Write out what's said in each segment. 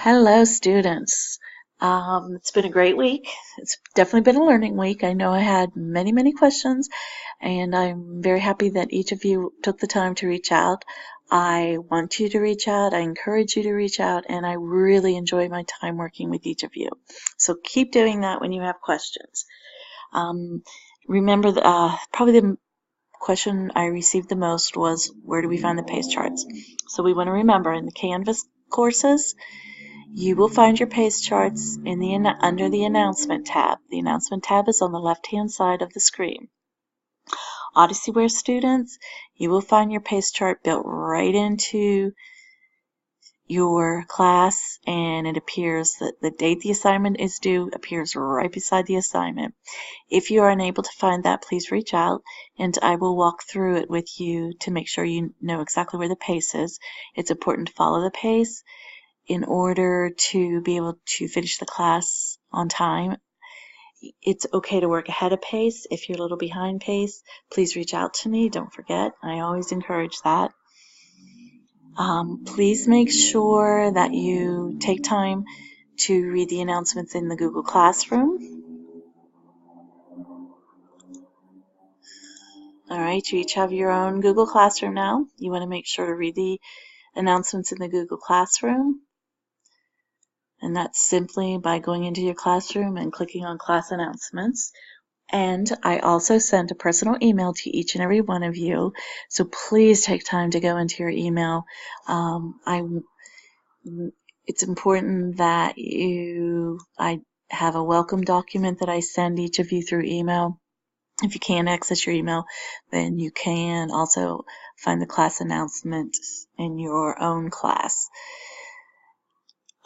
Hello, students. It's been a great week. It's definitely been a learning week. I know I had many questions, and I'm very happy that each of you took the time to reach out. I want you to reach out. I encourage you to reach out, and I really enjoy my time working with each of you. So keep doing that when you have questions. Um, remember, probably the question I received the most was, where do we find the PACE charts? So we want to remember in the Canvas courses, you will find your PACE charts under the Announcement tab. The Announcement tab is on the left-hand side of the screen. OdysseyWare students, you will find your PACE chart built right into your class, and it appears that the date the assignment is due appears right beside the assignment. If you are unable to find that, please reach out and I will walk through it with you to make sure you know exactly where the PACE is. It's important to follow the PACE in order to be able to finish the class on time. It's okay to work ahead of PACE. If you're a little behind PACE, please reach out to me. Don't forget, I always encourage that. Please make sure that you take time to read the announcements in the Google Classroom. All right, you each have your own Google Classroom now. You want to make sure to read the announcements in the Google Classroom. And that's simply by going into your classroom and clicking on class announcements. And I also sent a personal email to each and every one of you, so please take time to go into your email. It's important that I have a welcome document that I send each of you through email. If you can't access your email, then you can also find the class announcement in your own class.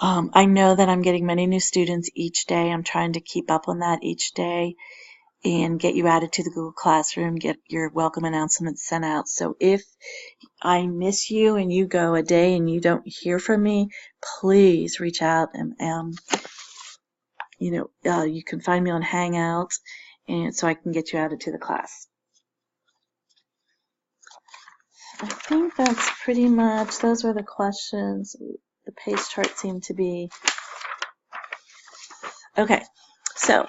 I know that I'm getting many new students each day. I'm trying to keep up on that each day and get you added to the Google Classroom, get your welcome announcements sent out. So if I miss you and you go a day and you don't hear from me, please reach out and you can find me on Hangouts, and so I can get you added to the class. I think that's pretty much, those were the questions. The PACE chart seemed to be okay. So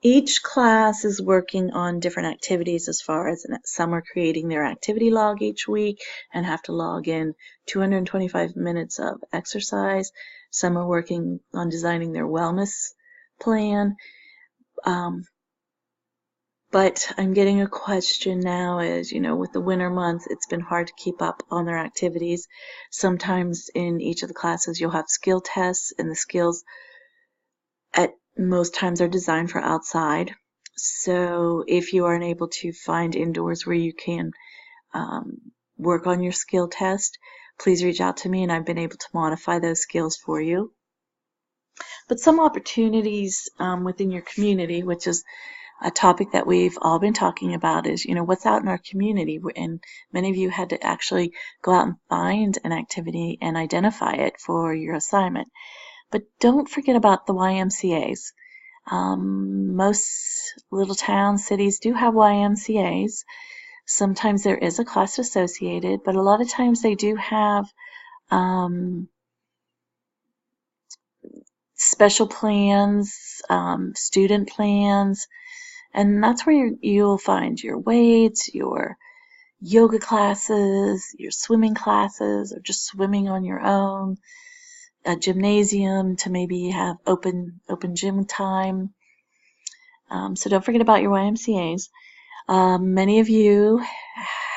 each class is working on different activities as far as some are creating their activity log each week and have to log in 225 minutes of exercise. Some are working on designing their wellness plan. But I'm getting a question now is, with the winter months, it's been hard to keep up on their activities. Sometimes in each of the classes, you'll have skill tests, and the skills at most times are designed for outside. So if you are unable to find indoors where you can work on your skill test, please reach out to me and I've been able to modify those skills for you. But some opportunities within your community, which is a topic that we've all been talking about, is, what's out in our community. And many of you had to actually go out and find an activity and identify it for your assignment. But don't forget about the YMCAs. Most little towns, cities do have YMCAs. Sometimes there is a class associated, but a lot of times they do have special plans, student plans, and that's where you'll find your weights, your yoga classes, your swimming classes, or just swimming on your own, a gymnasium to maybe have open gym time. So don't forget about your YMCAs. Many of you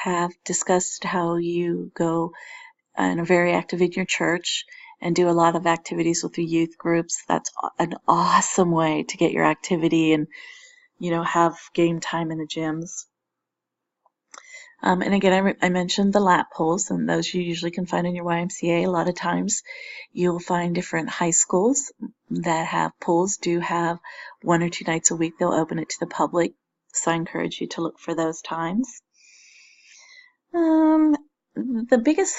have discussed how you go and are very active in your church and do a lot of activities with the youth groups. That's an awesome way to get your activity and, have game time in the gyms. And again, I mentioned the lap poles, and those you usually can find in your YMCA. A lot of times you'll find different high schools that have pools do have 1 or 2 nights a week they'll open it to the public, so I encourage you to look for those times. The biggest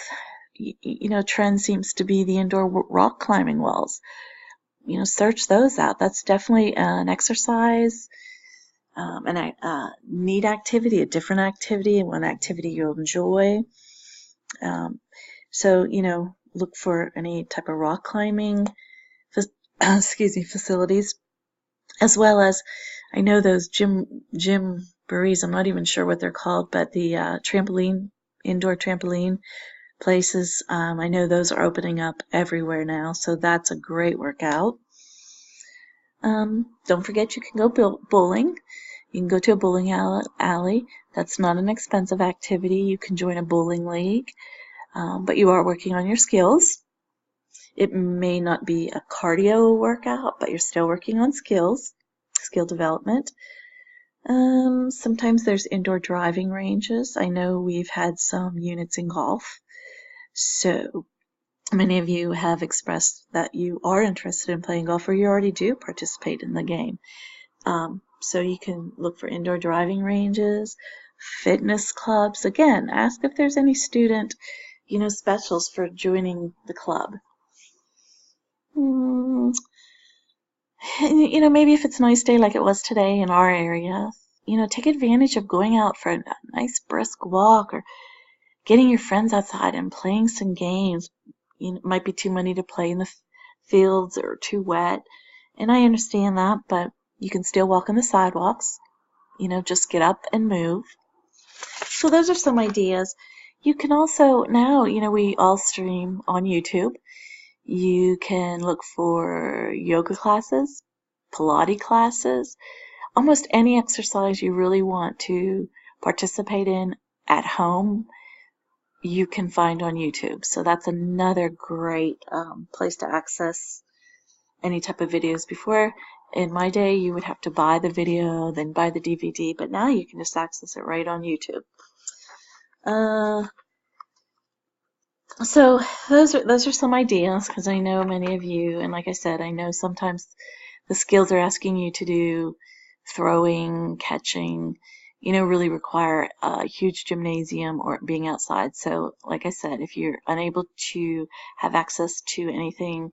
trend seems to be the indoor rock climbing walls. Search those out. That's definitely an exercise, and a neat activity, a different activity, and one activity you'll enjoy. So, look for any type of rock climbing facilities, as well as I know those gym breweries, I'm not even sure what they're called, but the indoor trampoline places, I know those are opening up everywhere now, so that's a great workout. Don't forget you can go bowling. You can go to a bowling alley. That's not an expensive activity. You can join a bowling league, but you are working on your skills. It may not be a cardio workout, but you're still working on skill development. Sometimes there's indoor driving ranges. I know we've had some units in golf. So many of you have expressed that you are interested in playing golf, or you already do participate in the game. So you can look for indoor driving ranges, fitness clubs. Again, ask if there's any student, specials for joining the club. Maybe if it's a nice day like it was today in our area, take advantage of going out for a nice brisk walk or getting your friends outside and playing some games. It might be too muddy to play in the fields or too wet, and I understand that, but you can still walk on the sidewalks. Just get up and move. So those are some ideas. You can also now, we all stream on YouTube. You can look for yoga classes, Pilates classes, almost any exercise you really want to participate in at home, you can find on YouTube. So that's another great place to access any type of videos. Before, in my day, you would have to buy the video, then buy the DVD, but now you can just access it right on YouTube. So those are some ideas, because I know many of you, and like I said, I know sometimes the skills they're asking you to do, throwing, catching, really require a huge gymnasium or being outside. So like I said, if you're unable to have access to anything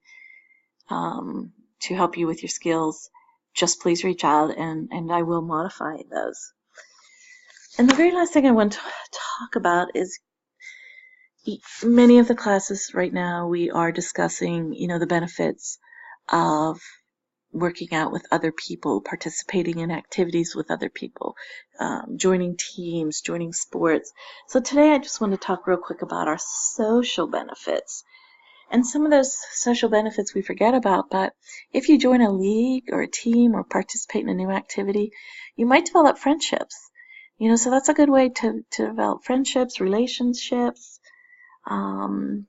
to help you with your skills, just please reach out and I will modify those. And the very last thing I want to talk about is many of the classes right now we are discussing, the benefits of working out with other people, participating in activities with other people, joining teams, joining sports. So today I just want to talk real quick about our social benefits. And some of those social benefits we forget about, but if you join a league or a team or participate in a new activity, you might develop friendships. So that's a good way to develop friendships, relationships. When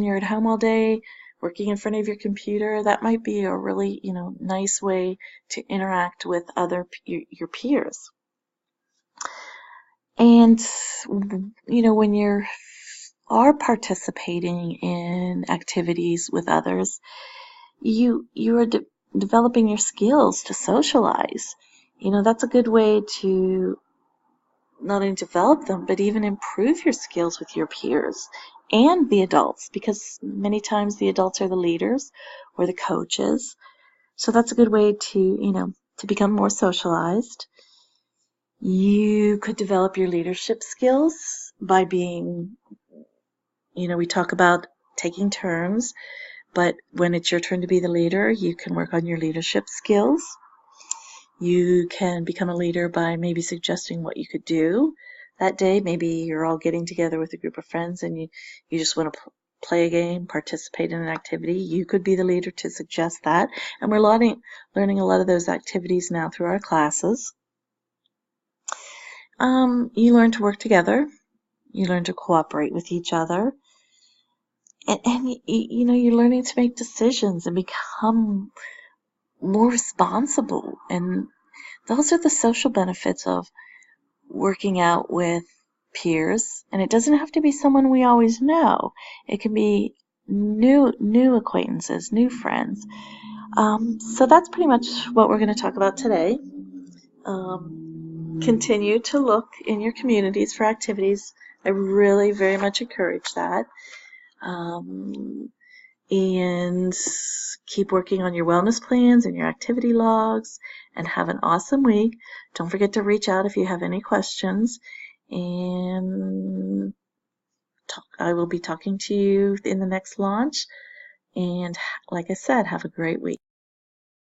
you're at home all day, working in front of your computer, that might be a really, nice way to interact with your peers. And, when you are participating in activities with others, you are developing your skills to socialize. That's a good way to not only develop them, but even improve your skills with your peers and the adults, because many times the adults are the leaders or the coaches. So that's a good way to become more socialized. You could develop your leadership skills by being, we talk about taking turns, but when it's your turn to be the leader, you can work on your leadership skills. You can become a leader by maybe suggesting what you could do that day. Maybe you're all getting together with a group of friends and you just want to play a game, participate in an activity. You could be the leader to suggest that. And we're learning a lot of those activities now through our classes. You learn to work together. You learn to cooperate with each other. And you're learning to make decisions and become more responsible. And those are the social benefits of working out with peers. And it doesn't have to be someone we always know. It can be new acquaintances, new friends. So that's pretty much what we're going to talk about today. Continue to look in your communities for activities. I really very much encourage that. And keep working on your wellness plans and your activity logs, and have an awesome week. Don't forget to reach out if you have any questions, and I will be talking to you in the next launch. And like I said, have a great week.